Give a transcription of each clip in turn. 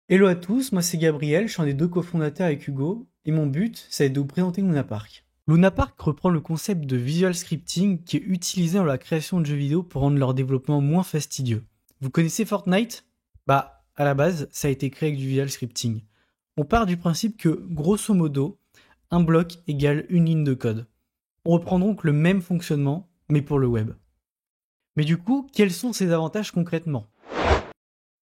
Hello à tous, moi c'est Gabriel, je suis un des deux cofondateurs avec Hugo, et mon but, c'est de vous présenter Luna Park. Luna Park reprend le concept de visual scripting qui est utilisé dans la création de jeux vidéo pour rendre leur développement moins fastidieux. Vous connaissez Fortnite? Bah, à la base, ça a été créé avec du visual scripting. On part du principe que, grosso modo, un bloc égale une ligne de code. On reprend donc le même fonctionnement, mais pour le web. Mais du coup, quels sont ses avantages concrètement?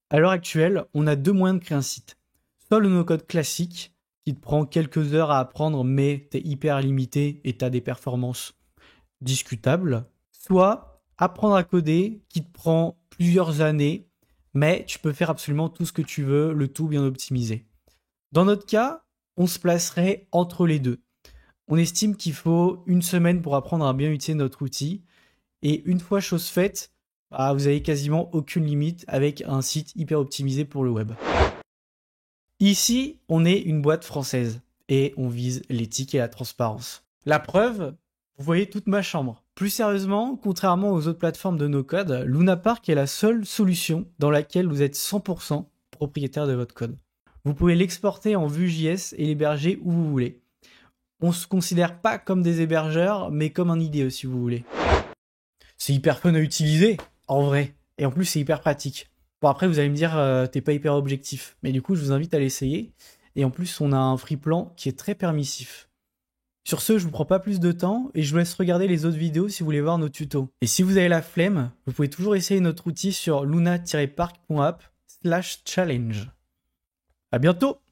À l'heure actuelle, on a deux moyens de créer un site. Soit le no-code classique, qui te prend quelques heures à apprendre, mais t'es hyper limité et t'as des performances discutables. Soit apprendre à coder, qui te prend plusieurs années, mais tu peux faire absolument tout ce que tu veux, le tout bien optimisé. Dans notre cas, on se placerait entre les deux. On estime qu'il faut une semaine pour apprendre à bien utiliser notre outil, et une fois chose faite, bah, vous avez quasiment aucune limite avec un site hyper optimisé pour le web. Ici, on est une boîte française et on vise l'éthique et la transparence. La preuve, vous voyez toute ma chambre. Plus sérieusement, contrairement aux autres plateformes de no-code, Luna Park est la seule solution dans laquelle vous êtes 100% propriétaire de votre code. Vous pouvez l'exporter en Vue.js et l'héberger où vous voulez. On se considère pas comme des hébergeurs, mais comme un IDE si vous voulez. C'est hyper fun à utiliser, en vrai. Et en plus, c'est hyper pratique. Bon, après, vous allez me dire, t'es pas hyper objectif. Mais du coup, je vous invite à l'essayer. Et en plus, on a un free plan qui est très permissif. Sur ce, je vous prends pas plus de temps et je vous laisse regarder les autres vidéos si vous voulez voir nos tutos. Et si vous avez la flemme, vous pouvez toujours essayer notre outil sur luna-park.app/challenge. À bientôt!